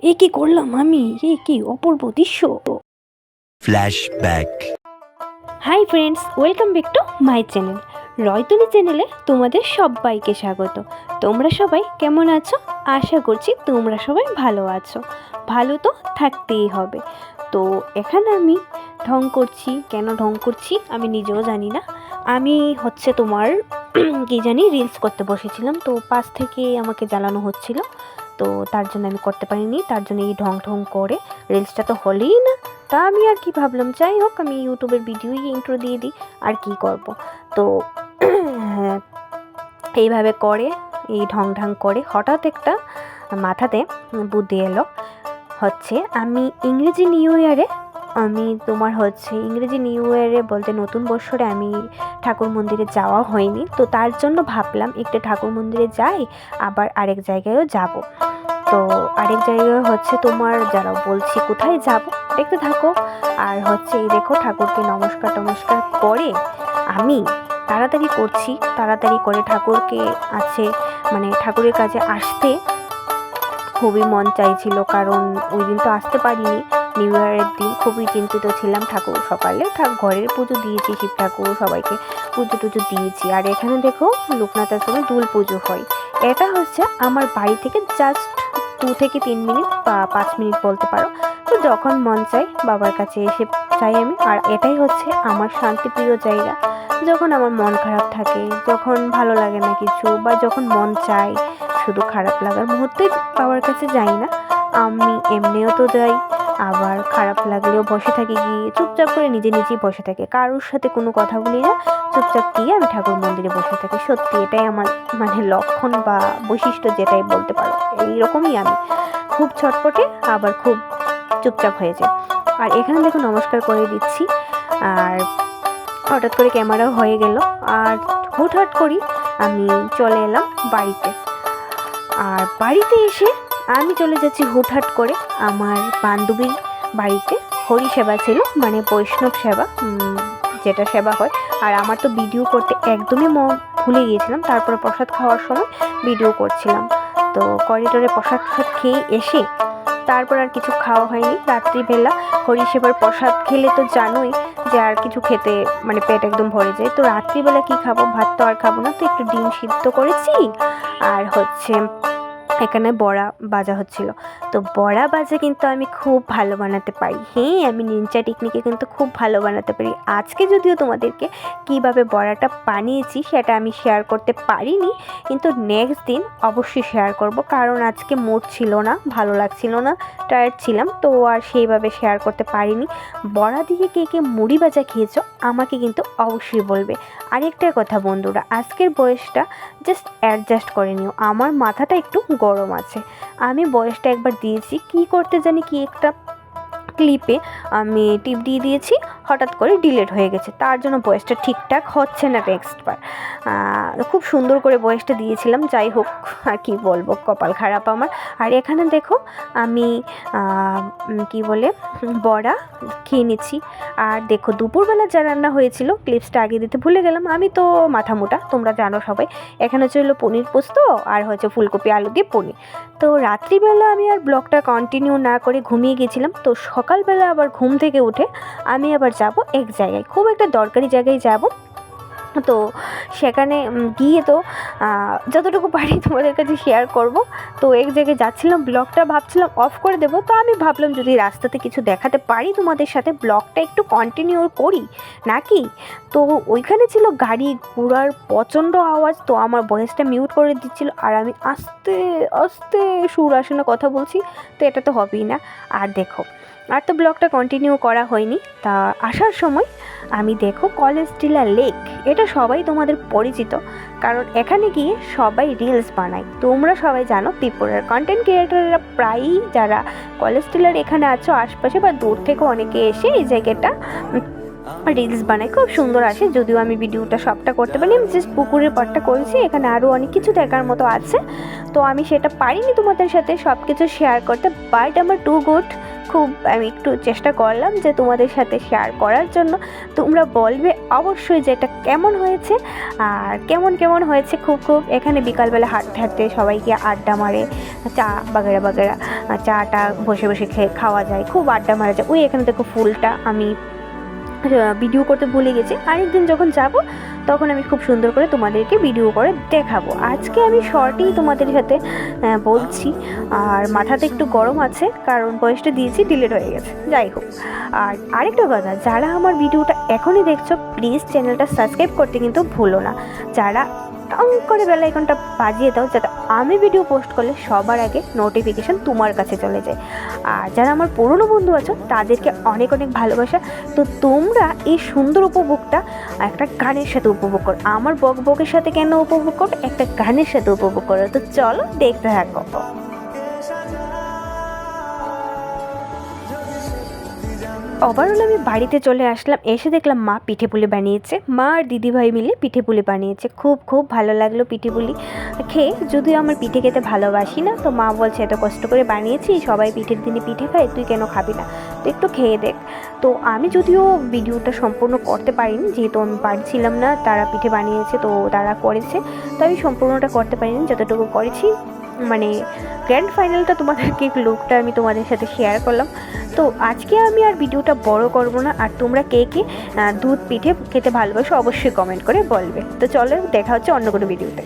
এ কি করলাম আমি? এ কি অপূর্ব দৃশ্য! Flashback. Hi friends, welcome back to my channel. রয়তুলি চ্যানেলে তোমাদের সবাইকে স্বাগত। তোমরা সবাই কেমন আছো? আশা করছি তোমরা সবাই ভালো আছো। ভালো তো থাকতেই হবে। তো এখানে আমি ঢং করছি। কেন ঢং করছি আমি নিজেও জানি না। আমি হচ্ছে তোমার কি জানি রিলস করতে বসেছিলাম, তো পাশ থেকে আমাকে জ্বালানো হচ্ছিল, তো তার জন্য আমি করতে পারিনি। তার জন্য এই ঢং ঢং করে রিলসটা তো হলেই না। তা আমি আর কি ভাবলাম, যাই হোক আমি ইউটিউবের ভিডিওই ইন্ট্রো দিয়ে দিই, আর কি করব। তো এইভাবে করে এই ঢং ঢং করে হঠাৎ একটা মাথাতে বুদ্ধি এলো। হচ্ছে আমি ইংরেজি নিউ ইয়ারে বলতে নতুন বছরে আমি ঠাকুর মন্দিরে যাওয়া হয়নি, তো তার জন্য ভাবলাম একটা ঠাকুর মন্দিরে যাই, আবার আরেক জায়গায়ও যাব। তো আরেক জায়গায় হচ্ছে তোমার যারা বলছি কোথায় যাব দেখতে থাকো। আর হচ্ছে এই দেখো ঠাকুরকে নমস্কার টমস্কার করে আমি তাড়াতাড়ি করে ঠাকুরকে ঠাকুরের কাছে আসতে খুবই মন চাইছিল, কারণ ওই দিন তো আসতে পারিনি। নিউ ইয়ারের দিন খুবই চিন্তিত ছিলাম। ঠাকুর সকালে ঘরের পুজো দিয়েছি, শিব ঠাকুর সবাইকে পুজো টুজো দিয়েছি। আর এখানে দেখো লোকনাথ আশ্রমে দুল পুজো হয়। এটা হচ্ছে আমার বাড়ি থেকে জাস্ট 2 থেকে 3 মিনিট বা 5 মিনিট বলতে পারো। তো যখন মন চাই বাবার কাছে এসে চাই আমি। আর এটাই হচ্ছে আমার শান্তিপ্রিয় জায়গা। যখন আমার মন খারাপ থাকে, যখন ভালো লাগে না কিছু, বা যখন মন চায় শুধু খারাপ লাগার মুহূর্তে বাবার কাছে যাই না, আমি এমনিও তো যাই। আবার খারাপ লাগলেও বসে থাকি, গিয়ে চুপচাপ করে নিজেই বসে থাকি, কারোর সাথে কোনো কথা বলি না, চুপচাপ গিয়ে আমি ঠাকুর মন্দিরে বসে থাকি। সত্যি এটাই আমার লক্ষণ বা বৈশিষ্ট্য, যেটাই বলতে পারো। এইরকমই আমি, খুব ছটপটে আবার খুব চুপচাপ হয়ে যায়। আর এখানে দেখো নমস্কার করে দিচ্ছি, আর হঠাৎ করে ক্যামেরাও হয়ে গেল। আর হুটহাট করি আমি চলে এলাম বাড়িতে। আর বাড়িতে এসে আমি চলে যাচ্ছি হুটহাট করে আমার বান্ধবীর বাড়িতে। হরি সেবা ছিল, মানে বৈষ্ণব সেবা, যেটা সেবা হয়। আর আমার তো ভিডিও করতে একদমই ভুলে গিয়েছিলাম। তারপরে প্রসাদ খাওয়ার সময় ভিডিও করছিলাম। তো করিডোরে প্রসাদ খেয়ে এসে তারপর আর কিছু খাওয়া হয়নি। রাত্রিবেলা হরি সেবার প্রসাদ খেলে তো জানোই যে আর কিছু খেতে পেট একদম ভরে যায়। তো রাত্রিবেলা কি খাবো, ভাত তো আর খাবো না, তো একটু ডিম সিদ্ধ করেছি। আর হচ্ছে এখানে বড়া ভাজা হচ্ছিল। তো বড়া ভাজা কিন্তু আমি খুব ভালো বানাতে পারি। হ্যাঁ, আমি নিনজা টেকনিকে কিন্তু খুব ভালো বানাতে পারি। আজকে যদিও তোমাদেরকে কিভাবে বড়াটা বানিয়েছি সেটা আমি শেয়ার করতে পারিনি, কিন্তু নেক্সট দিন অবশ্যই শেয়ার করব, কারণ আজকে মুড ছিল না, ভালো লাগছিল না, টায়ার্ড ছিলাম, তো আর সেইভাবে শেয়ার করতে পারিনি। বড়া দিয়ে কে কে মুড়ি ভাজা খেয়েছো আমাকে কিন্তু অবশ্যই বলবে। আরেকটা কথা বন্ধুরা, আজকের বয়সটা জাস্ট অ্যাডজাস্ট করে নিও। আমার মাথাটা একটু গরম আছে। আমি বয়সটা একবার দিয়েছি, কি করতে জানি কি একটা ক্লিপে আমি টিপ দিয়ে দিয়েছি, হঠাৎ করে ডিলিট হয়ে গেছে। তার জন্য বয়সটা ঠিকঠাক হচ্ছে না। নেক্সটবার খুব সুন্দর করে বয়সটা দিয়েছিলাম। যাই হোক, আর কি বলবো, কপাল খারাপ আমার। আর এখানে দেখো আমি বড়া খেয়ে নিচ্ছি। আর দেখো দুপুরবেলা যা রান্না হয়েছিল ক্লিপসটা আগে দিতে ভুলে গেলাম। আমি তো মাথা মোটা, তোমরা জানো সবাই। এখানে হচ্ছে হলো পনির পোস্ত, আর হচ্ছে ফুলকপি আলু দিয়ে পনির। তো রাত্রিবেলা আমি আর ব্লগটা কন্টিনিউ না করে ঘুমিয়ে গেছিলাম। তো সকালবেলা আবার ঘুম থেকে উঠে আমি আবার যাব এক জায়গায়, খুব একটা দরকারি জায়গায় যাব। তো সেখানে গিয়ে তো যতটুকু পারি তোমাদের কাছে শেয়ার করব। তো এক জায়গায় যাচ্ছিলাম, ব্লগটা ভাবছিলাম অফ করে দেবো। তো আমি ভাবলাম যদি রাস্তাতে কিছু দেখাতে পারি তোমাদের সাথে, ব্লগটা একটু কন্টিনিউ করি নাকি। তো ওইখানে ছিল গাড়ি ঘোড়ার প্রচণ্ড আওয়াজ, তো আমার ভয়েসটা মিউট করে দিচ্ছিল। আর আমি আস্তে আস্তে সুর আসে না কথা বলছি, তো এটা তো হবেই না। আর দেখো, আর তো ব্লগটা কন্টিনিউ করা হয়নি। তা আসার সময় আমি দেখো কলেজ টিলা লেক, এটা সবাই তোমাদের পরিচিত, কারণ এখানে গিয়ে সবাই রিলস বানায়। তোমরা সবাই জানো ত্রিপুরার কন্টেন্ট ক্রিয়েটররা প্রায়ই যারা কলেজ টিলার এখানে আছো আশপাশে বা দূর থেকে অনেকে এসে এই জায়গাটা রিলস বানাই, খুব সুন্দর আসে। যদিও আমি ভিডিওটা সবটা করতে পারি, আমি জাস্ট পুকুরের পাড়টা করেছি, এখানে আরও অনেক কিছু দেখার মতো আছে, তো আমি সেটা পারিনি তোমাদের সাথে সব কিছু শেয়ার করতে, বাট আমার টু গুড, খুব আমি একটু চেষ্টা করলাম যে তোমাদের সাথে শেয়ার করার জন্য। তোমরা বলবে অবশ্যই যে এটা কেমন হয়েছে আর কেমন হয়েছে। খুব এখানে বিকালবেলা হাঁটতে হাঁটতে সবাইকে আড্ডা মারে, চা বাগেরা চাটা বসে বসে খাওয়া যায়, খুব আড্ডা মারা যায়। ওই এখানে দেখো ফুলটা আমি ভিডিও করতে ভুলে গেছি, আরেকদিন যখন যাব তখন আমি খুব সুন্দর করে তোমাদেরকে ভিডিও করে দেখাবো। আজকে আমি শর্টেই তোমাদের সাথে বলছি, আর মাথাতে একটু গরম আছে কারণ বয়সটা দিয়েছি, ডিলিট হয়ে গেছে। যাই হোক, আর আরেকটা কথা, যারা আমার ভিডিওটা এখনই দেখছো প্লিজ চ্যানেলটা সাবস্ক্রাইব করতে কিন্তু ভুলো না। যারা টং করে বেল আইকনটা বাজিয়ে দাও, যাতে আমি ভিডিও পোস্ট করলে সবার আগে নোটিফিকেশান তোমার কাছে চলে যায়। আর যারা আমার পুরনো বন্ধু আছো তাদেরকে অনেক ভালোবাসা। তো তোমরা এই সুন্দর উপভোগটা একটা গানের সাথে উপভোগ করো, আমার বকের সাথে কেন উপভোগ করো, একটা গানের সাথে উপভোগ করো। তো চলো দেখতে থাকো। ওভারঅল আমি বাড়িতে চলে আসলাম, এসে দেখলাম মা পিঠে পুলি বানিয়েছে, মা আর দিদিভাই মিলে পিঠে পুলি বানিয়েছে। খুব ভালো লাগলো পিঠে পুলি খেয়ে। যদিও আমার পিঠে খেতে ভালোবাসি না, তো মা বলছে এত কষ্ট করে বানিয়েছি, সবাই পিঠের দিনে পিঠে খায়, তুই কেন খাবি না, তো একটু খেয়ে দেখ। তো আমি যদিও ভিডিওটা সম্পূর্ণ করতে পারিনি, যেহেতু আমি পারছিলাম না, তারা পিঠে বানিয়েছে তো তারা করেছে, তো আমি সম্পূর্ণটা করতে পারিনি, যতটুকু করেছি মানে গ্র্যান্ড ফাইনালটা তোমাদেরকে লুকটা আমি তোমাদের সাথে শেয়ার করলাম। তো আজকে আমি আর ভিডিওটা বড় করব না, আর তোমরা কে দুধ পিঠে খেতে ভালোবাসো অবশ্যই কমেন্ট করে বলবে। তো চলো দেখা হচ্ছে অন্য কোনো ভিডিওতে।